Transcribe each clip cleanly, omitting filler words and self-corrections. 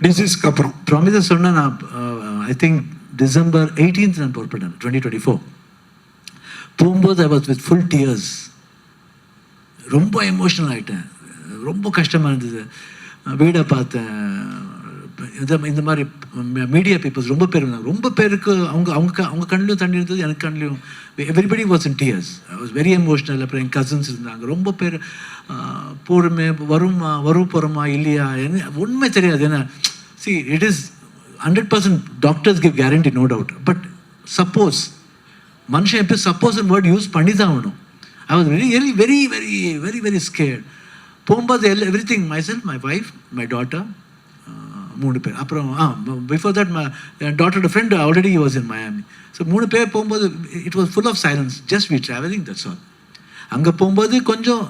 டிசீஸ்க்கு அப்புறம். ப்ராமிஸாக சொன்னால் நான் ஐ திங்க் December 18th நான் புறப்பட்டேன் 2024. போகும்போது I was with full tears. ரொம்ப எமோஷ்னல் ஆகிட்டேன். ரொம்ப கஷ்டமாக இருந்தது. வீடை பார்த்தேன். இந்த மாதிரி மீடியா பீப்புள்ஸ் ரொம்ப பேர் இருந்தாங்க. ரொம்ப பேருக்கு அவங்க கண்ணிலையும் தண்ணி இருந்தது, எனக்கு கண்ணிலையும். Everybody was in tears. I was very emotional. அப்புறம் என் கசின்ஸ் இருந்தாங்க. ரொம்ப பேர் போருமே வரும் போகிறோமா இல்லையா என்ன உண்மை தெரியாது. ஏன்னா see it is 100% doctors give guarantee, no doubt. But suppose மனுஷன் எப்போ சப்போஸ் வேர்ட் யூஸ் பண்ணி தான் ஆகணும். I was very very very very very very scared. போகும்போது everything myself, my wife, my daughter, 3 பேர். அப்புறம் பிஃபோர் தட் மை டாட்டரோட friend already was in Miami. So 3 பேர் போகும்போது it was full of silence. Just we travelling, that's all. அங்கே போகும்போது கொஞ்சம்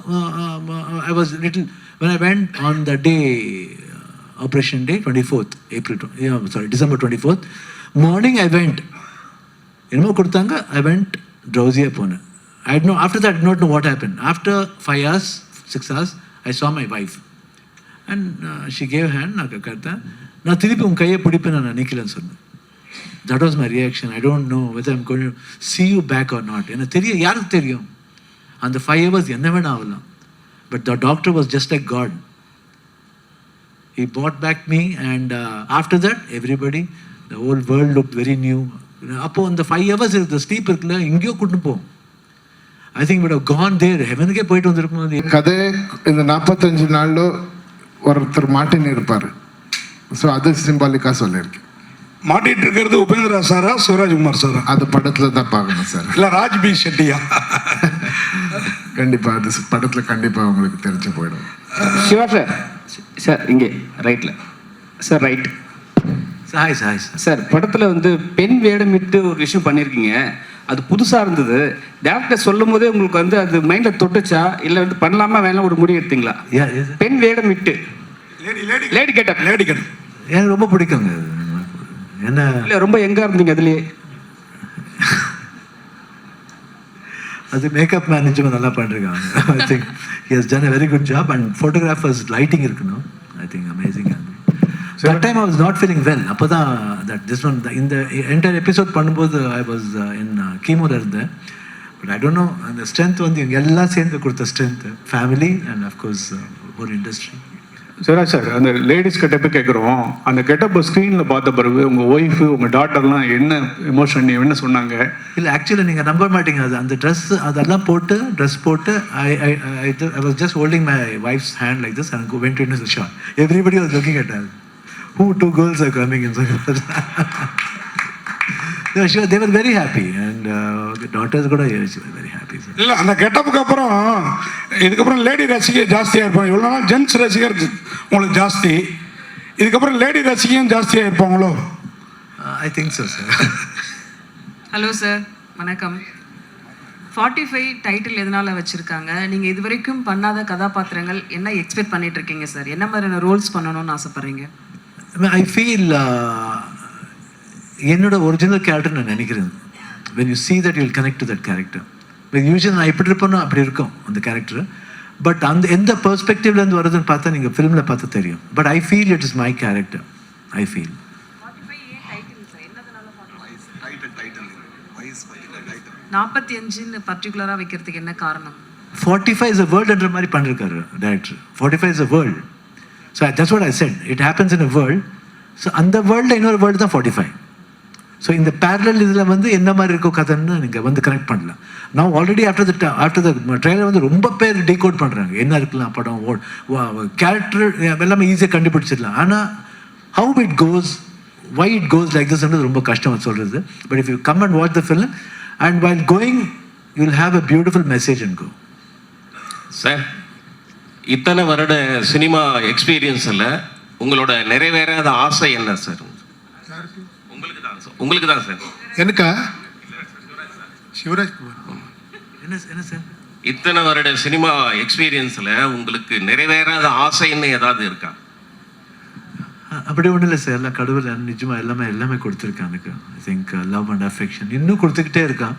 I was little when I went on the day, operation day, 24th December 24th morning I went. என்னமோ கொடுத்தாங்க. I went drowsy-ஆ போனேன். I had no, after that I did not know what happened. After 5 hours 6 hours I saw my wife and she gave hand. நான் கேட்டேன், நான் திருப்பி உன் கையை பிடிப்பேன் நான் நினைக்கலன்னு சொன்னேன். That was my reaction. I don't know whether I'm going to see you back or not. எனக்கு தெரியும், யாருக்கு தெரியும் அந்த 5 hours என்ன வேணா ஆகலாம். But the doctor was just like God. He brought back me and after that everybody, the whole world looked very new. அப்போ அந்த 5 hours the sleep இருக்குல்ல, எங்கேயோ கூட்டு போகும். I think we would have gone there, ஹெவனுக்கே போயிட்டு வந்திருக்கும். கதை இந்த 45 நாள்ல ஒருத்தர் மாட்டின்னு இருப்பார். ஸோ அது சிம்பாலிக்காக சொல்லியிருக்கேன். மாட்டிட்டு இருக்கிறது உபேந்திரா சாரா, சிவராஜ்குமார் சாரா? அது படத்தில் தான் பார்க்கணும் சார். இல்லை ராஜ் பி ஷெட்டியா? கண்டிப்பாக அது படத்தில் கண்டிப்பாக உங்களுக்கு தெரிஞ்சு போயிடும். சிவா சார், சார் இங்கே ரைட்டில் சார், ரைட் சாய் சார். படத்தில் வந்து பெண் வேடமிட்டு ஒரு விஷயம் பண்ணியிருக்கீங்க. அது புதுசாக இருந்தது. டேரக்டர் சொல்லும் போதே உங்களுக்கு வந்து அது மைண்டில் தொட்டுச்சா, இல்லை வந்து பண்ணலாமா வேணாம் ஒரு முடிவு எடுத்தீங்களா? பெண் வேடமிட்டு லேடி கெட்டப் எனக்கு ரொம்ப பிடிக்குங்க. என்ன இல்லை ரொம்ப எங்கே இருந்தீங்க அதுலேயே? அது மேக்கப் மேனேஜ்மெண்ட் நல்லா பண்ணிருக்காங்க. I think he has done a very good job and photographers lighting இருக்கணும். I think amazing. So that time I was not feeling well. அப்பதான் that this one in the entire episode பண்ணும்போது I was in chemo இருந்தேன். But I don't know, the strength வந்து எல்லாம் சேர்ந்து கொடுத்த strength, family and of course whole industry. Shivraj sir, அந்த ladies கெட்டப்பை கேட்குறோம். அந்த கெட்டப்பை ஸ்க்ரீனில் பார்த்த பிறகு உங்கள் ஒய்ஃபு உங்கள் டாட்டர்லாம் என்ன எமோஷன் என்ன சொன்னாங்க? இல்லை ஆக்சுவலி நீங்கள் நம்ப மாட்டீங்க. அது அந்த ட்ரெஸ் அதெல்லாம் போட்டு ட்ரெஸ் போட்டு I was just holding my wife's hand like this and went into the shot. Everybody was looking at her. Who 2 girls are coming in? Yeah, sure, they were very happy and the daughters கூட very happy. இல்லை அந்த கெட்டப்புக்கு அப்புறம் இதுக்கப்புறம் lady ரசிகர் ஜாஸ்தியாக இருப்பாங்க. இவ்வளோ நாள் ஜென்ஸ் ரசிகர் உங்களுக்கு ஜாஸ்தி, இதுக்கப்புறம் லேடி ரசிகரும் ஜாஸ்தியாக இருப்பாங்களோ? I think so, sir. Hello sir, வணக்கம். 45 டைட்டில் எதனால் வச்சுருக்காங்க? நீங்கள் இது வரைக்கும் பண்ணாத கதாபாத்திரங்கள் என்ன எக்ஸ்பெக்ட் பண்ணிட்டு இருக்கீங்க சார்? என்ன மாதிரியான ரோல்ஸ் பண்ணணும்னு ஆசைப்பட்றீங்க? I feel என்னோட ஒரிஜினல் கேரக்டர் நான் நினைக்கிறேன். when you see that you will connect to that character. Usually நான் எப்படி இருப்பேனோ அப்படி இருக்கும் அந்த கேரக்டர். பட் அந்த எந்த பெர்ஸ்பெக்டிவ்லேருந்து வருதுன்னு பார்த்தா நீங்கள் ஃபிலிமில் பார்த்தா தெரியும். But I feel it is my character. I feel 45 பர்டிகுலராக வைக்கிறதுக்கு என்ன காரணம்? 45 is a world என்ற மாதிரி பண்ணிருக்காரு director. 45 is a world. So that's what I said. It happens in a world. So அந்த வேர்ல்டில் இன்னொரு வேர்ல்டு தான் 45. ஸோ இந்த பேரலல் இதில் வந்து என்ன மாதிரி இருக்கோ கதைன்னு நீங்கள் வந்து கனெக்ட் பண்ணலாம். நான் ஆல்ரெடி ஆஃப்டர் த ட்ரெய்லர் வந்து ரொம்ப பேர் டீகோட் பண்ணுறாங்க. என்ன இருக்கலாம் படம், கேரக்டர் எல்லாமே ஈஸியாக கண்டுபிடிச்சிடலாம். ஆனால் how it goes, why it goes like திஸ்ன்றது ரொம்ப கஷ்டம் சொல்கிறது. But if you come and watch the film and while going you will have a beautiful message and go. Sir, இத்தனை வருட சினிமா எக்ஸ்பீரியன்ஸில் உங்களோட நிறைவேறாத ஆசை என்ன சார்? உங்களுக்கு தான் சார். எனக்கா? சிவராஜ்குமார். என்ன சார்? இத்தனை வருட சினிமா எக்ஸ்பீரியன்ஸில் உங்களுக்கு நிறைவேறாத ஆசைன்னு ஏதாவது இருக்கா? அப்படி ஒன்றும் இல்லை சார். எல்லாம் கடவுள் நிஜமாக எல்லாமே கொடுத்துருக்கான் எனக்கு. I think love and affection இன்னும் கொடுத்துக்கிட்டே இருக்கான்.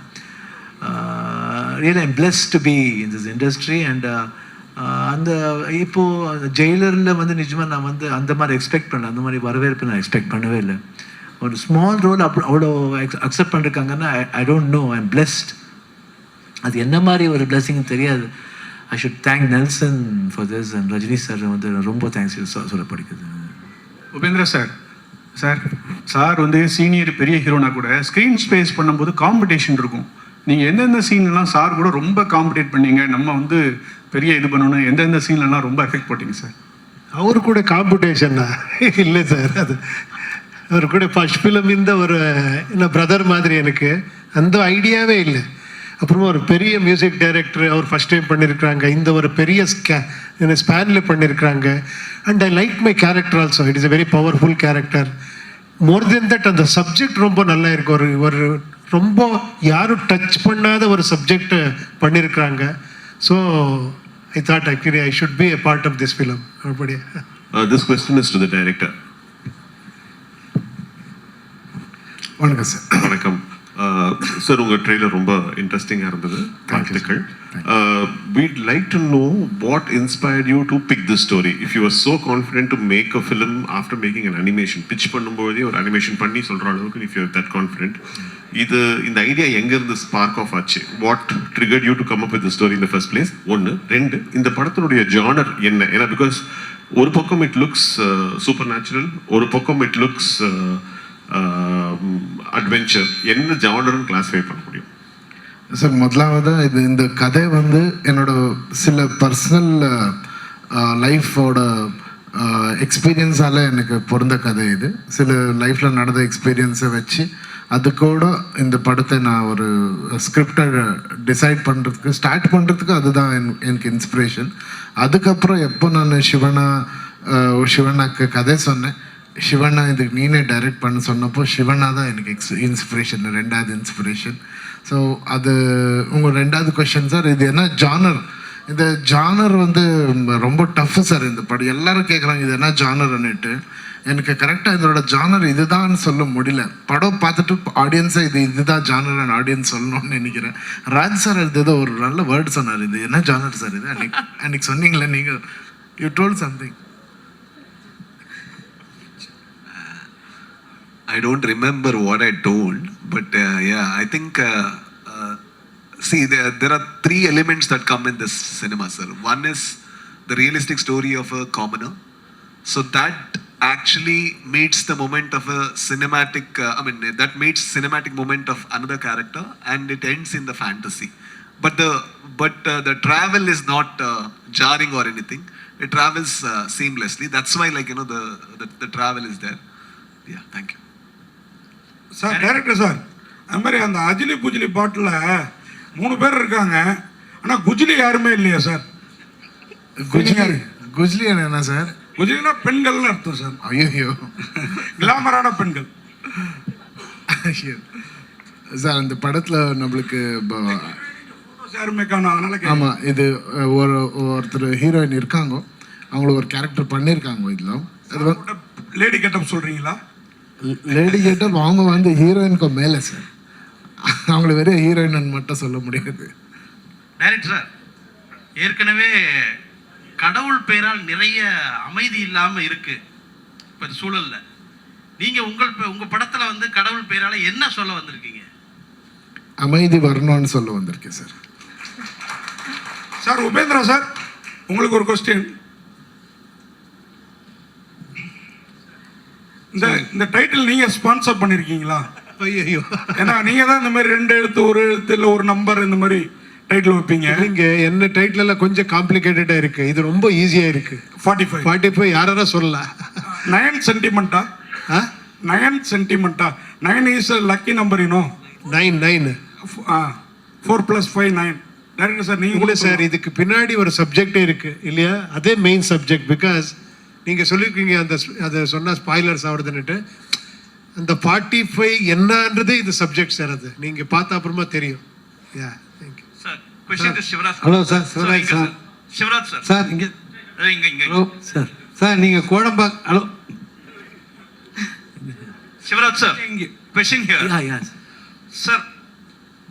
Really I'm blessed to be in this industry and அந்த இப்போது ஜெயிலரில் வந்து நிஜமாக நான் வந்து அந்த மாதிரி எக்ஸ்பெக்ட் பண்ணேன், அந்த மாதிரி வரவேற்பு நான் எக்ஸ்பெக்ட் பண்ணவே இல்லை. ஒரு ஸ்மால் ரோல் அவ்வளோ அக்செப்ட் பண்ணிருக்காங்கன்னா I don't know, I am blessed. அது என்ன மாதிரி ஒரு பிளெஸிங் தெரியாது. I should thank Nelson for this and Rajini sir வந்து ரொம்ப தேங்க்ஸ் சொல்ல படிக்குது. உபேந்திரா சார், சார் வந்து சீனியர் பெரிய ஹீரோனா கூட ஸ்க்ரீன் ஸ்பேஸ் பண்ணும்போது காம்படிஷன் இருக்கும். நீங்கள் எந்தெந்த சீன்லாம் சார் கூட ரொம்ப காம்படேட் பண்ணீங்க, நம்ம வந்து பெரிய இது பண்ணணும், எந்தெந்த சீன்லாம் ரொம்ப எஃபெக்ட் போட்டிங்க சார்? அவரு கூட காம்படிஷன்னா இல்லை சார். அது அவர் கூட ஃபர்ஸ்ட் ஃபிலிம் இந்த ஒரு என்ன பிரதர் மாதிரி எனக்கு அந்த ஐடியாவே இல்லை. அப்புறமா ஒரு பெரிய மியூசிக் டைரக்டர் அவர் ஃபஸ்ட் டைம் பண்ணியிருக்கிறாங்க, இந்த ஒரு பெரிய ஸ்பேனில் பண்ணியிருக்கிறாங்க. And I like my character also, it is a very powerful character. More then that அந்த சப்ஜெக்ட் ரொம்ப நல்லா இருக்கு. ஒரு ரொம்ப யாரும் டச் பண்ணாத ஒரு சப்ஜெக்ட் பண்ணியிருக்கிறாங்க. So I thought actually I should be a part of this film. அப்படியே this question is to the director. வணக்கம் சார். வணக்கம் சார், உங்கள் ட்ரெய்லர் ரொம்ப இன்ட்ரெஸ்டிங்காக இருந்தது, வாழ்த்துக்கள். We'd like to know what inspired you to pick this story. If you were so confident to make a film after making an animation, pitch பண்ணும்போதே ஒரு animation பண்ணி சொல்கிற அளவுக்கு if you're that confident, இந்த ஐடியா எங்கேருந்து spark of ஆச்சு? What triggered you to come up with the story in the first place? ஒன்று. ரெண்டு, இந்த படத்தினுடைய ஜானர் என்ன? ஏன்னா பிகாஸ் ஒரு பக்கம் இட் லுக்ஸ் சூப்பர் நேச்சுரல், ஒரு பக்கம் இட் லுக்ஸ் அட்வென்ச்சர். என்ன ஜானர்னு கிளாஸிஃபை பண்ண முடியும் சார்? முதலாவது இந்த கதை வந்து என்னோட சில பர்சனல் லைஃபோட எக்ஸ்பீரியன்ஸால் எனக்கு பொருந்த கதை இது. சில லைஃப்பில் நடந்த எக்ஸ்பீரியன்ஸை வச்சு அது கூட இந்த படத்தை நான் ஒரு ஸ்கிரிப்டை டிசைட் பண்ணுறதுக்கு ஸ்டார்ட் பண்ணுறதுக்கு அதுதான் எனக்கு இன்ஸ்பிரேஷன். அதுக்கப்புறம் எப்போ நான் சிவனாக்கு கதை சொன்னேன், சிவண்ணா இதுக்கு நீனே டைரக்ட் பண்ண சொன்னப்போ சிவண்ணா தான் எனக்கு இன்ஸ்பிரேஷன், ரெண்டாவது இன்ஸ்பிரேஷன். ஸோ அது உங்கள் ரெண்டாவது கொஷின் சார், இது என்ன ஜானர்? இந்த ஜானர் வந்து ரொம்ப டஃப் சார். இந்த படம் எல்லாரும் கேட்குறாங்க இது என்ன ஜானர்ன்னுட்டு. எனக்கு கரெக்டாக இதோட ஜானர் இதுதான் சொல்ல முடியல. படம் பார்த்துட்டு ஆடியன்ஸை இதுதான் ஜானர் ஆடியன்ஸ் சொல்லணும்னு நினைக்கிறேன். ராஜ் சார் இது ஏதோ ஒரு நல்ல வேர்டு சொன்னார், இது என்ன ஜானர் சார் இது? அன்னைக்கு சொன்னீங்களே நீங்கள், you told something. I don't remember what I told, but yeah, I think see there are three elements that come in this cinema, sir. One is the realistic story of a commoner, so that actually meets the moment of a cinematic that meets cinematic moment of another character, and it ends in the fantasy. But the travel is not jarring or anything. It travels seamlessly. That's why, like, you know, the travel is there. Yeah, thank you. Sir, director sir, அது மாதிரி அந்த அஜிலி புஜிலி பாட்டில் 3 பேர் இருக்காங்க, ஆனால் குஜிலி யாருமே இல்லையா sir? குஜ்லி என்ன sir? குஜிலினா பெண்கள்னு அர்த்தம் சார். ஐயோ, கிளாமரான பெண்கள் சார். அந்த படத்தில் நம்மளுக்கு யாருமே காணும், அதனால ஆமாம், இது ஒருத்தர் ஹீரோயின் இருக்காங்க, அவங்களுக்கு ஒரு கேரக்டர் பண்ணியிருக்காங்க. இதில் அது லேடி கெட்டப் சொல்கிறீங்களா? லேடி கெட்டப் அவங்க வந்து ஹீரோயினுக்கு மேலே சார். அவங்கள வெறும் ஹீரோயின் மட்டும் சொல்ல முடியாது. டைரக்டர் சார், ஏற்கனவே கடவுள் பெயரால் நிறைய அமைதி இல்லாமல் இருக்கு இப்போ சூழல்ல. நீங்க உங்க படத்துல வந்து கடவுள் பெயரால என்ன சொல்ல வந்திருக்கீங்க? அமைதி வரணும்னு சொல்ல வந்திருக்கேன் சார். சார், உபேந்திரா சார், உங்களுக்கு ஒரு கொஸ்டின். இந்த டைட்டில் நீங்க ஸ்பான்சர் பண்ணிருக்கீங்களா? ஐயோ, ஏன்னா நீங்க தான் இந்த மாதிரி 2 எழுத்து 1 எழுத்து இல்லை ஒரு நம்பர் இந்த மாதிரி டைட்டில் வைப்பீங்க. நீங்க என்ன டைட்டில் எல்லாம் கொஞ்சம் காம்ப்ளிகேட்டடா இருக்கு, இது ரொம்ப ஈஸியா இருக்கு. 45 யாரா சொல்லலாம். 9 சென்டிமெண்டா? 9 சென்டிமெண்டா? 9 is a lucky number, you know. 9 4 + 5 9. Director sir, நீங்க சார் இதுக்கு பின்னாடி ஒரு சப்ஜெக்டே இருக்கு இல்லையா? அதே மெயின் சப்ஜெக்ட். பிகாஸ் நீங்க சொல்லிருக்கீங்க அதை சொன்னா ஸ்பாய்லர்ஸ் ஆகுதுன்னுட்டு. அந்த 45 என்னன்றது இது சப்ஜெக்ட் சார். அது நீங்க பார்த்த அப்புறமா தெரியும். Yeah, thank you sir. Question is Sivaraj. Hello sir, Shivraj sir. Shivraj sir. Sir இங்க ஹலோ சார். சார் நீங்க Kodambakkam. Hello Sivaraj sir. Question here. Yeah. Sir,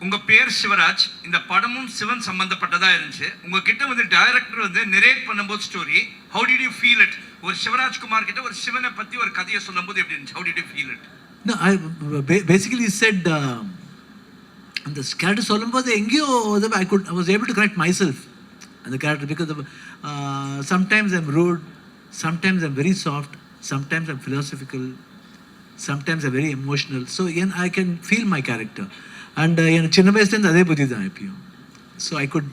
உங்க பேர் சிவராஜ், இந்த படமும் சிவன் சம்பந்தப்பட்டதா இருந்துச்சு. உங்ககிட்ட வந்து டைரக்டர் வந்து நெரேட் பண்ணும்போது story, how did you feel it? ஒரு சிவராஜ் குமார் கிட்ட ஒரு சிவனை பத்தி ஒரு கதையை சொல்லும்போது எப்படி இருந்துச்சு? How did you feel it? No, I basically said அந்த கேரக்டர் சொல்லும்போது எங்கேயோ I was able to connect myself and the character because sometimes I'm rude, sometimes I'm very soft, sometimes I'm philosophical, sometimes I'm very emotional. So I can feel my character. And என் சின்ன வயசுலேருந்து அதே புத்தி தான் எப்பயும். So I could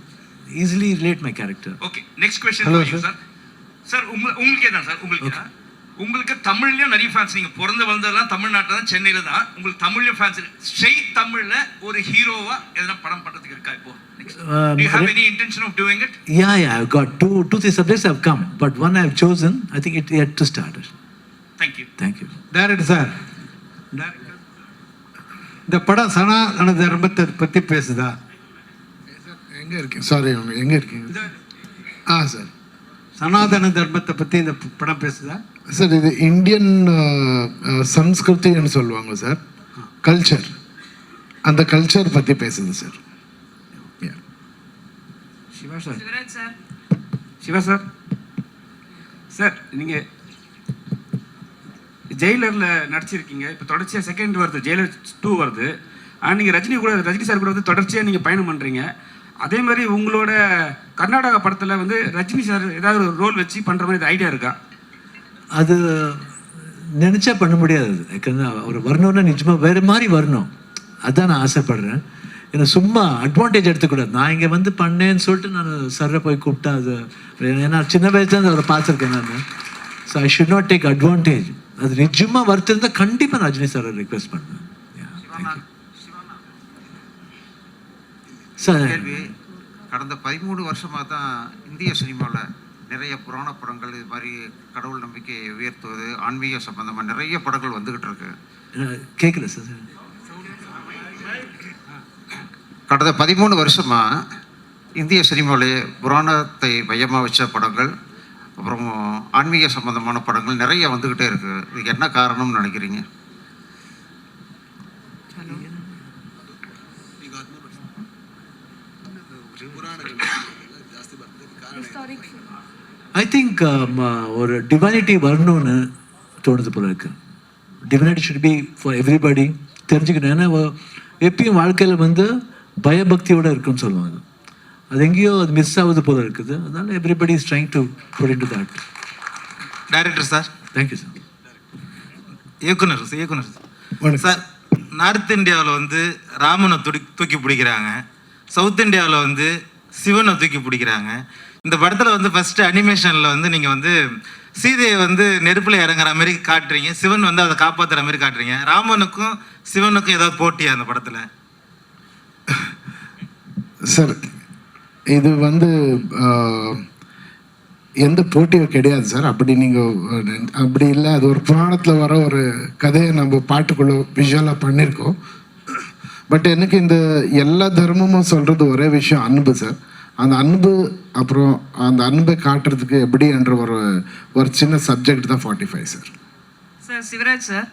easily relate my character. Okay, next question for you, sir. Sir உங்களுக்கே தான் sir, உங்களுக்கு தமிழ்லயும் நிறைய ஃபேன்ஸ். நீங்க பிறந்து வளர்ந்ததெல்லாம் தமிழ்நாட்டில் தான், சென்னையில தான். உங்களுக்கு தமிழ்லயும் ஃபேன்ஸ். ஸ்ட்ரெயிட் தமிழ்ல ஒரு ஹீரோவா எதனா படம் பண்றதுக்கு இருக்கா இப்போ? Do you have any intention of doing it? Yeah, I've got two, 3 subjects have come, but one I've chosen. I think it yet to start. Thank you. Thank you. Director sir, இந்த படம் சனாதன தர்மத்தை பற்றி பேசுதா? எங்கே இருக்கீங்க? Sorry, எங்கே இருக்கீங்க? Sir, சனாதன தர்மத்தை பற்றி இந்த படம் பேசுதா? சார், இது இந்தியன் சம்ஸ்கிருதின்னு சொல்லுவாங்க சார், கல்ச்சர். அந்த கல்ச்சர் பற்றி பேசுது sir. Shiva sir, Shivraj sir, Shiva sir, sir நீங்கள் ஜெயிலரில் நடிச்சிருக்கீங்க. இப்போ தொடர்ச்சியாக செகண்ட் வருது, ஜெயிலர் 2 வருது. ஆனால் நீங்கள் ரஜினி சார் கூட வந்து தொடர்ச்சியாக நீங்கள் பயணம் பண்ணுறீங்க. அதே மாதிரி உங்களோட கர்நாடகா படத்தில் வந்து ரஜினி சார் ஏதாவது ஒரு ரோல் வச்சு பண்ணுற மாதிரி ஐடியா இருக்கா? அது நினச்சா பண்ண முடியாது. அவர் வரணும்னா நிச்சயமாக வேறு மாதிரி வரணும். அதுதான் நான் ஆசைப்படுறேன். ஏன்னா சும்மா அட்வான்டேஜ் எடுத்துக்கூடாது. நான் இங்கே வந்து பண்ணேன்னு சொல்லிட்டு நான் சர்ரை போய் கூப்பிட்டா அது, ஏன்னா சின்ன வயசுலேருந்து அவரை பார்த்துருக்கேன் நான். So I should not take advantage. அது நிஜமாக வருத்திருந்தால் கண்டிப்பாக நான் ரஜினி சாரை ரிக்வெஸ்ட் பண்ணுவேன். சார், கடந்த 13 வருஷமாக தான் இந்திய சினிமாவில் நிறைய புராண படங்கள், இது மாதிரி கடவுள் நம்பிக்கையை உயர்த்துவது, ஆன்மீக சம்பந்தமாக நிறைய படங்கள் வந்துக்கிட்டு இருக்கு. கேட்கல சார். கடந்த 13 வருஷமாக இந்திய சினிமாவிலே புராணத்தை மையமாக வச்ச படங்கள், அப்புறம் ஆன்மீக சம்பந்தமான படங்கள் நிறைய வந்துக்கிட்டே இருக்குது. இதுக்கு என்ன காரணம்னு நினைக்கிறீங்க? ஐ திங்க் ஒரு டிவைனிட்டி வரணும்னு தோணுது போல இருக்கு. Divinity should be for everybody தெரிஞ்சுக்கணும். ஏன்னா எப்பயும் வாழ்க்கையில் வந்து பயபக்தியோடு இருக்குன்னு சொல்லுவாங்க. அது எங்கேயோ அது மிஸ் ஆகுது போல இருக்குது. அதனால everybody is trying to put into that. Director sir, thank you sir. இயக்குனர் சார், நார்த் இந்தியாவில் வந்து ராமனை தூக்கி பிடிக்கிறாங்க, சவுத் இந்தியாவில் வந்து சிவனை தூக்கி பிடிக்கிறாங்க. இந்த படத்தில் வந்து ஃபஸ்ட்டு அனிமேஷனில் வந்து நீங்கள் வந்து சீதையை வந்து நெருப்பில் இறங்குற மாதிரி காட்டுறீங்க, சிவன் வந்து அதை காப்பாற்றுற மாதிரி காட்டுறீங்க. ராமனுக்கும் சிவனுக்கும் ஏதாவது போட்டியா அந்த படத்தில்? சார், இது வந்து எந்த போட்டியும் கிடையாது சார். அப்படி நீங்கள் அப்படி இல்லை, அது ஒரு புராணத்தில் வர ஒரு கதையை நம்ம பாட்டுக்குள்ளே விஷுவலாக பண்ணியிருக்கோம். பட் எனக்கு இந்த எல்லா தர்மமும் சொல்கிறது ஒரே விஷயம், அன்பு சார். அந்த அன்பு, அப்புறம் அந்த அன்பை காட்டுறதுக்கு எப்படி என்ற ஒரு சின்ன சப்ஜெக்ட் தான் 45 sir. Sir, Shivraj sir,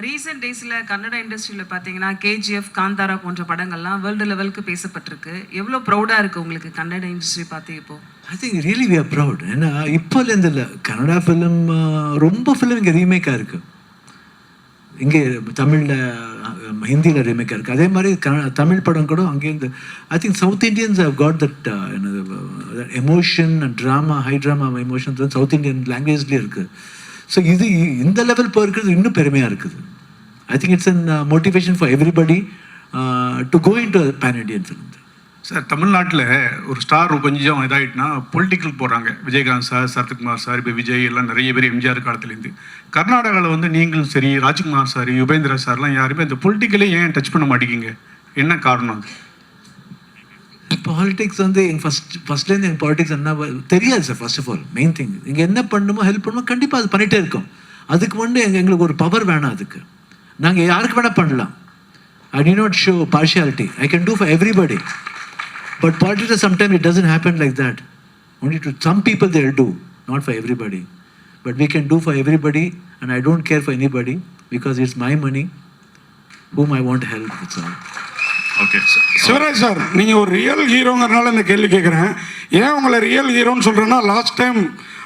recent டேஸில் கன்னட இண்டஸ்ட்ரியில் பார்த்தீங்கன்னா KGF, காந்தாரா போன்ற படங்கள்லாம் வேர்ல்டு லெவலுக்கு பேசப்பட்டிருக்கு. எவ்வளோ ப்ரௌடாக இருக்குது உங்களுக்கு கன்னட இண்டஸ்ட்ரி பார்த்து இப்போ? I think really we are proud. ஏன்னா இப்போலேருந்து இல்லை, கன்னடா ஃபிலிம் ரொம்ப ஃபிலிம் இங்கே ரீமேக்காக இருக்குது. இங்கே தமிழில் ஹிந்தியில் ரீமேக்காக இருக்குது. அதே மாதிரி தமிழ் படம் கூட அங்கேருந்து I think south Indians have got that emotion and drama, high drama emotions வந்து சவுத் இண்டியன் லாங்குவேஜ்லேயே இருக்குது. ஸோ இது இந்த லெவல் போயிருக்கிறது இன்னும் பெருமையாக இருக்குது. I think it's an motivation for everybody to go into pan Indian film. Sir, தமிழ்நாட்டில் ஒரு ஸ்டார் கொஞ்சம் இதாகிட்டுனா பொலிட்டிக்கல் போகிறாங்க. விஜயகாந்த் சார், சரத்குமார் சார், இப்போ விஜய் எல்லாம் நிறைய பேர் எம்ஜிஆர் காலத்துலேருந்து. கர்நாடகாவில் வந்து நீங்களும் சரி, ராஜ்குமார் சார், யுபேந்திரா சார்லாம் யாருமே இந்த பொலிட்டிக்கலே ஏன் டச் பண்ண மாட்டேங்கிங்க? என்ன காரணம் அது? பாலிடிக்ஸ் வந்து எங்கள் ஃபஸ்ட்லேருந்து எங்கள் பாலிடிக்ஸ் என்ன தெரியாது sir. First of all main thing, இங்கே என்ன பண்ணணுமோ ஹெல்ப் பண்ணுமோ கண்டிப்பாக அது பண்ணிகிட்டே இருக்கோம். அதுக்கு வந்து எங்களுக்கு ஒரு பவர் வேணாம். அதுக்கு நாங்கள் யாருக்கு வேணால் பண்ணலாம். I do not show partiality. I can do for everybody. But politics sometimes it doesn't happen like that. Only to some people they will do, not for everybody. But we can do for everybody, and I don't care for anybody because it's my money whom I want to help. That's all. Okay Shivraj sir, நீங்கள் ஒரு real ஹீரோங்கிறனால இந்த கேள்வி கேட்குறேன். ஏன் உங்களை real ஹீரோன்னு சொல்கிறேன்னா, last time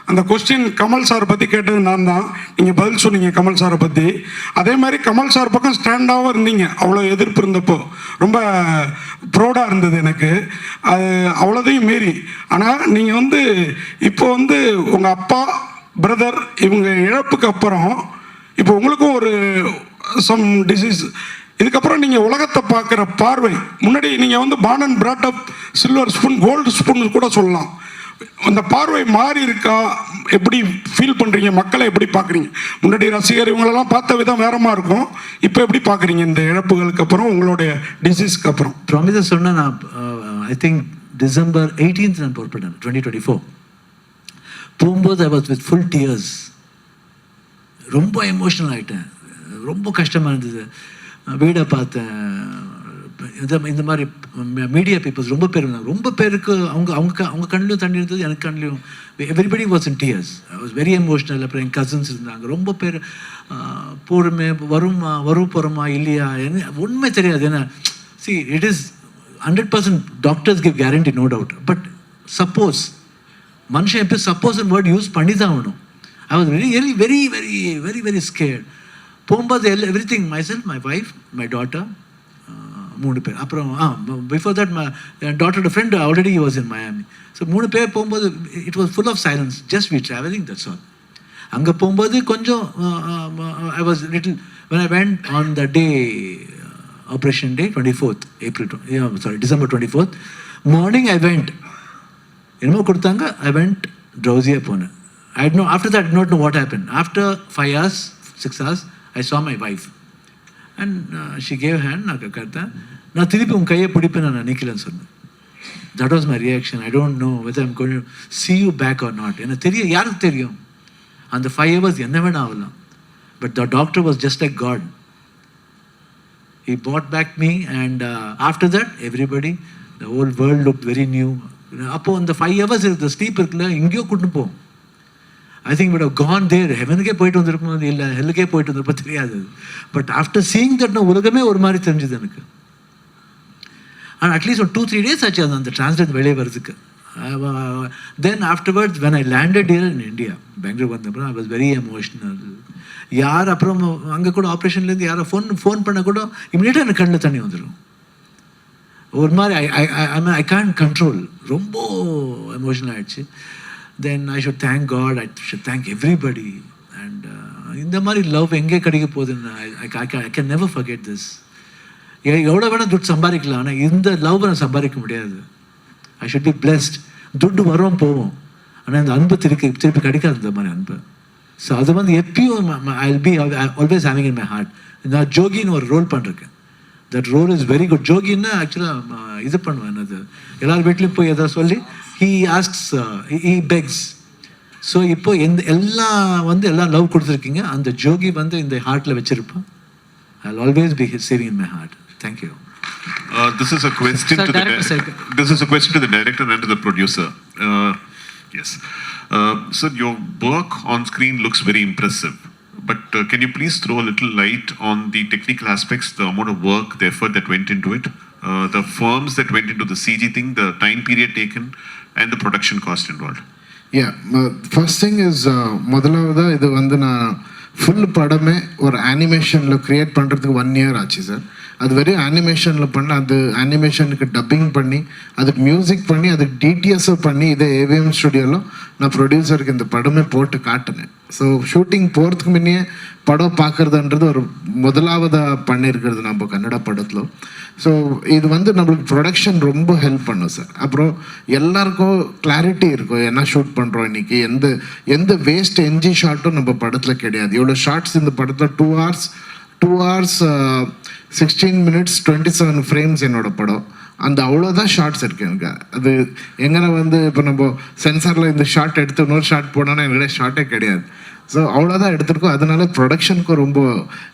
அந்த கொஸ்டின் கமல் சாரை பற்றி கேட்டது நான் தான். நீங்கள் பதில் சொன்னீங்க கமல் சாரை பற்றி. அதே மாதிரி கமல் சார் பக்கம் ஸ்டாண்டாகவும் இருந்தீங்க. அவ்வளோ எதிர்ப்பு இருந்தப்போ ரொம்ப ப்ரௌடாக இருந்தது எனக்கு. அது அவ்வளோதையும் மீறி. ஆனால் நீங்கள் வந்து இப்போ வந்து உங்கள் அப்பா, பிரதர் இவங்க இழப்புக்கு அப்புறம் இப்போ உங்களுக்கும் ஒரு சம் டிசீஸ், இதுக்கப்புறம் நீங்கள் உலகத்தை பார்க்குற பார்வை, முன்னாடி நீங்கள் வந்து born and brought up silver spoon, gold spoon கூட சொல்லலாம். அந்த பார்வை மாறி இருக்கா? எப்படி ஃபீல் பண்ணுறீங்க? மக்களை எப்படி பார்க்குறீங்க? முன்னாடி ரசிகர் இவங்களெல்லாம் பார்த்த விதம் வேறமாக இருக்கும். இப்போ எப்படி பார்க்குறீங்க இந்த இழப்புகளுக்கு அப்புறம், உங்களுடைய டிசீஸ்க்கு அப்புறம்? ப்ராமிஸை சொன்னால் நான் ஐ திங்க் டிசம்பர் 18th நான் புறப்பட்டேன் 2024. போகும்போது I was with full tears. ரொம்ப எமோஷ்னல் ஆகிட்டேன். ரொம்ப கஷ்டமாக இருந்தது. வீடை பார்த்தேன். இந்த மாதிரி மீடியா பீப்புள்ஸ் ரொம்ப பேர் இருந்தாங்க. ரொம்ப பேருக்கு அவங்க கண்ணிலையும் தண்ணி இருந்தது, எனக்கு கண்ணிலையும். Everybody was in tears. I was very emotional. அப்புறம் என் கசின்ஸ் இருந்தாங்க. ரொம்ப பேர் போருமே வரும் போகிறோமா இல்லையா உண்மை தெரியாது. ஏன்னா see it is 100% doctors give guarantee, no doubt. But suppose மனுஷன் எப்படி சப்போஸ் வேர்ட் யூஸ் பண்ணி தான் ஆகணும். I was very very very very very very scared. போகும்போது everything, myself, my wife, my daughter, 3 பேர். அப்புறம் பிஃபோர் தட் மை டாட்டரோட friend already was in Miami. So 3 பேர் போகும்போது it was full of silence. Just we travelling, that's all. அங்கே போகும்போது கொஞ்சம் I was little when I went on the day, operation day, 24th December 24th morning I went. என்னமோ கொடுத்தாங்க. I went drowsy-ஆக போனேன். After that I did not know what happened. After 5 hours, 6 hours, I saw my wife. And she gave hand. நான் திருப்பி உன் கையை பிடிப்பேன், நான் நினைக்கலன்னு சொன்னேன். That was my reaction. I don't know whether I'm going to see you back or not. எனக்கு தெரியும், யாருக்கு தெரியும் அந்த 5 hours என்ன வேணா ஆகலாம். But the doctor was just like God. He brought back me, and after that everybody, the whole world looked very new. அப்போ அந்த 5 hours the sleep இருக்குல்ல, எங்கேயோ கூட்டு போகும். I think would have gone there. ஹெவனுக்கே போயிட்டு வந்திருப்போம், இல்லை ஹெல்லுக்கே போயிட்டு வந்திருப்போம், தெரியாது. பட் ஆஃப்டர் சீயிங் தட் நான் உலகமே ஒரு மாதிரி தெரிஞ்சுது எனக்கு. அண்ட் அட்லீஸ்ட் ஒரு 2-3 days ஆச்சு அது அந்த டிரான்ஸ்லேட் வெளியே வருதுக்கு. Then afterwards when I landed here in India, Bangalore வந்தப்பறம் I was very emotional. யார் அப்புறம் அங்கே கூட ஆப்ரேஷன்லேருந்து யாரோ ஃபோன் பண்ண கூட இமீடியட்டாக எனக்கு கண்ணில் தண்ணி வந்துடும். ஒரு மாதிரி ஐ கான்ட் கண்ட்ரோல். ரொம்ப எமோஷனல் ஆகிடுச்சு. Then I should thank God, I should thank everybody. And இந்த மாதிரி லவ் எங்கே கிடைக்க போகுதுன்னு I can never forget this. எவ்வளோ வேணால் துட்டு சம்பாதிக்கலாம், ஆனால் இந்த லவ் நான் சம்பாதிக்க முடியாது. I should be blessed. துட்டு வரும் போவோம், ஆனால் இந்த அன்பு திருப்பி கிடைக்காது, இந்த மாதிரி அன்பு. ஸோ அது வந்து எப்பயும் I'll be always having in my heart. நான் ஜோகின்னு ஒரு ரோல் பண்ணிருக்கேன். That role is very good. ஜோகின்னு ஆக்சுவலாக இது பண்ணுவேன், அது எல்லார் வீட்லேயும் போய் எதாவது சொல்லி he asks, he begs. So இப்போ எல்லாம் லவ் கொடுத்துருக்கீங்க, அந்த ஜோகி வந்து இந்த ஹார்ட்டில் வச்சிருப்பேன். I'll always be saving in my heart. Thank you. This is a question Sir, to this is a question to the director and to the producer. Yes. Sir, your work on screen looks very impressive. But can you please throw a little light on the technical aspects, the amount of work, the effort that went into it, the firms that went into the CG thing, the time period taken, and the production cost involved? Yeah, first thing is முதலாவதா இது வந்து நான் full படமே ஒரு அனிமேஷனில் create பண்ணுறதுக்கு 1 year ஆச்சு sir. அது வெறும் அனிமேஷனில் பண்ண, அது அனிமேஷனுக்கு டப்பிங் பண்ணி, அதுக்கு மியூசிக் பண்ணி, அதுக்கு டிடிஎஸ்ஸை பண்ணி, இதே ஏவிஎம் ஸ்டுடியோவில் நான் ப்ரொடியூசருக்கு இந்த படமே போட்டு காட்டினேன். ஸோ ஷூட்டிங் போகிறதுக்கு முன்னே படம் பார்க்குறதுன்றது ஒரு முதலாவதாக பண்ணியிருக்கிறது நம்ம கன்னட படத்தில். ஸோ இது வந்து நம்மளுக்கு ப்ரொடக்ஷன் ரொம்ப ஹெல்ப் பண்ணும் சார். அப்புறம் எல்லாருக்கும் கிளாரிட்டி இருக்கும் என்ன ஷூட் பண்ணுறோம் இன்றைக்கி, எந்த வேஸ்ட் என்ஜி ஷாட்டும் நம்ம படத்தில் கிடையாது. இவ்வளோ ஷார்ட்ஸ் இந்த படத்தில் 2 hours 16 minutes 27 frames என்னோடய படம். அந்த அவ்வளோதான் ஷார்ட்ஸ் இருக்குது எனக்கு. அது எங்கே வந்து இப்போ நம்ம சென்சாரில் இந்த ஷார்ட் எடுத்து இன்னொரு ஷார்ட் போனோன்னா என்னுடைய ஷார்ட்டே கிடையாது. ஸோ அவ்வளோதான் எடுத்துருக்கோம். அதனால ப்ரொடக்ஷனுக்கும் ரொம்ப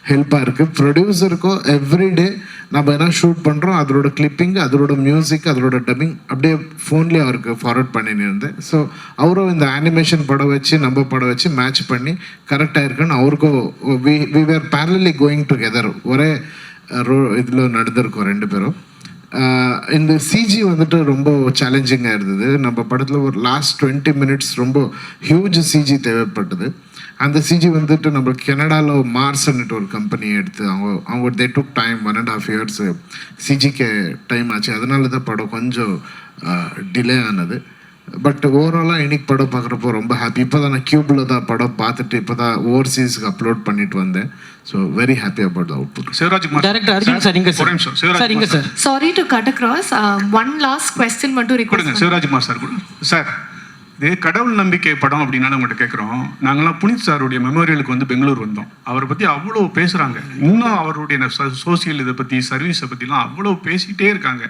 ஹெல்ப்பாக இருக்குது. ப்ரொடியூசருக்கும் எவ்ரிடே நம்ம என்ன ஷூட் பண்ணுறோம் அதோட கிளிப்பிங், அதோட மியூசிக், அதோட டப்பிங் அப்படியே ஃபோன்லேயே அவருக்கு ஃபார்வர்ட் பண்ணின்னு இருந்தேன். ஸோ அவரும் இந்த அனிமேஷன் படம் வச்சு நம்ம படம் வச்சு மேட்ச் பண்ணி கரெக்டாக இருக்குன்னு அவருக்கும் we were parallelly going together. ஒரே இதில் நடந்திருக்கோம் 2 பேரும். இந்த சிஜி வந்துட்டு ரொம்ப சேலஞ்சிங்காக இருந்தது. நம்ம படத்தில் ஒரு லாஸ்ட் 20 minutes ரொம்ப ஹியூஜ் சிஜி தேவைப்பட்டது. அந்த சிஜி வந்துட்டு நம்ம கனடாவில் மார்ஸ்ன்னுட்டு ஒரு கம்பெனி எடுத்து அவங்க தே டுக் டைம் 1.5 years சிஜிக்கு டைம் ஆச்சு. அதனால தான் படம் கொஞ்சம் டிலே ஆனது. பட் ஓவராலாக இன்னைக்கு படம் பார்க்குறப்போ ரொம்ப ஹாப்பி. இப்போ தான் நான் கியூபில் தான் படம் பார்த்துட்டு இப்போ தான் ஓவர்சீஸ்க்கு அப்லோட் பண்ணிட்டு வந்தேன். So very happy about the output. Shivarajkumar director Arjun sir இங்க சார். சார் இங்க sir. Sorry to cut across, one last question மட்டும் கொடுங்க ரிக்வெஸ்ட். சிவராஜ்குமார் சார் கொடுங்க சார். இது கடவுள் நம்பிக்கை படம் அப்படின்னா உங்கள்கிட்ட கேட்குறோம். நாங்களாம் புனித் சாருடைய மெமோரியலுக்கு வந்து பெங்களூர் வந்தோம். அவரை பற்றி அவ்வளோ பேசுகிறாங்க. இன்னும் அவருடைய சோசியல் இதை பற்றி சர்வீஸை பற்றிலாம் அவ்வளோ பேசிகிட்டே இருக்காங்க.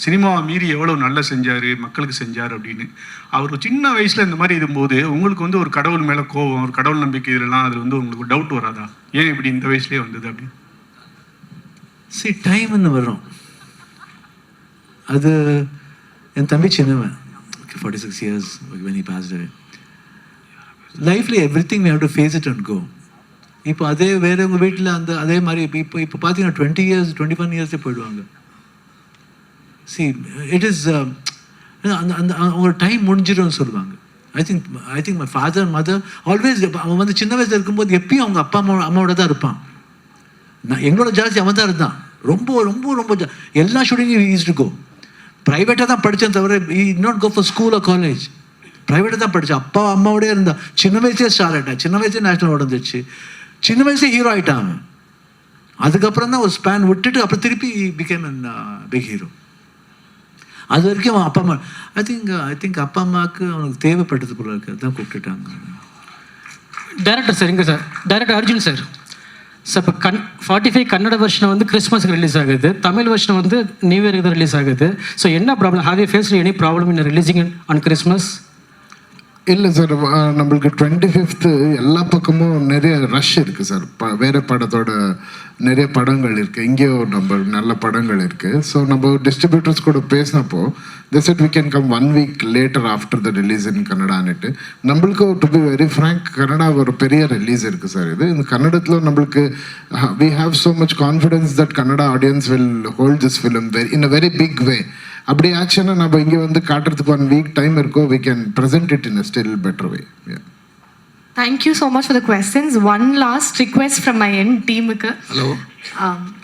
சினிமாவை மீறி எவ்வளோ நல்லா செஞ்சார், மக்களுக்கு செஞ்சார் அப்படின்னு. அவர் சின்ன வயசில் இந்த மாதிரி இருக்கும்போது உங்களுக்கு வந்து ஒரு கடவுள் மேலே கோபம், ஒரு கடவுள் நம்பிக்கை இதெல்லாம் அதில் வந்து உங்களுக்கு டவுட் வராதா? ஏன் இப்படி இந்த வயசுலேயே வந்தது அப்படின்னு? சரி, டைம்னு வரும். அது என் தம்பி சின்னவன், 46 years when he passed away. லைஃப்ல everything we have to face it and go. இப்போ அதே வேற உங்கள் வீட்டில் அதே மாதிரி இப்போ பார்த்தீங்கன்னா 20 years 21 yearsே போயிடுவாங்க. see it is அந்த அவங்க டைம் முடிஞ்சிடும்னு சொல்லுவாங்க. I think my father mother always, அவன் வந்து சின்ன வயசில் இருக்கும்போது எப்பயும் அவங்க அப்பா அம்மாவோட தான் இருப்பான். எங்களோட ஜாஸ்தி அவன் தான் இருந்தான். ரொம்ப ரொம்ப ரொம்ப எல்லா ஷூட்டிங்கும் ஈஸ் டு கோ. ப்ரைவேட்டாக தான் படித்தேன் தவிர not go for school or college. ப்ரைவேட்டாக தான் படித்தேன். அப்பா அம்மாவோடய இருந்தான். சின்ன வயசே ஸ்டார் ஆகிட்டான். சின்ன வயசே நேஷனல் அவார்டு வந்துச்சு. சின்ன வயசே ஹீரோ ஆகிட்டான் அவன். அதுக்கப்புறம் தான் ஒரு ஸ்பேன் விட்டுட்டு அப்புறம் திருப்பி பிகேம் அன் பிக் ஹீரோ. அது வரைக்கும் அவன் அப்பா அம்மா ஐ திங்க் அப்பா அம்மாவுக்கு அவனுக்கு தேவைப்பட்டது போல இருக்கு, அதுதான் கூப்பிட்டுட்டாங்க. டைரக்டர் சார் இங்க sir. Director Arjun sir. Sir இப்போ 45 கன்னட வெர்ஷன் வந்து கிறிஸ்மஸ்க்கு ரிலீஸ் ஆகுது, தமிழ் வெர்ஷன் வந்து நியூ இயருக்கு தான் ரிலீஸ் ஆகுது. ஸோ என்ன problem? Have you faced any problem in releasing on Christmas? இல்லை சார், நம்மளுக்கு 25th எல்லா பக்கமும் நிறைய ரஷ் இருக்குது சார். வேறு படத்தோட நிறைய படங்கள் இருக்குது, இங்கேயோ நம்ம நல்ல படங்கள் இருக்குது. ஸோ நம்ம டிஸ்ட்ரிபியூட்டர்ஸ் கூட பேசினப்போ they said we can come 1 week later after the release in கன்னடான்னுட்டு. நம்மளுக்கு to be very frank Kannada ஒரு பெரிய ரிலீஸ் இருக்குது சார். இந்த கன்னடத்தில் நம்மளுக்கு we have so much confidence that Kannada audience will hold this film in a very big way. அப்படி ஆச்சுன்னா நம்ம இங்கே வந்து காட்டுறதுக்கு 1 week டைம் இருக்கோ, we can present it in a still better way. Yeah. Thank you so much for the questions. One last request from my end team. Hello.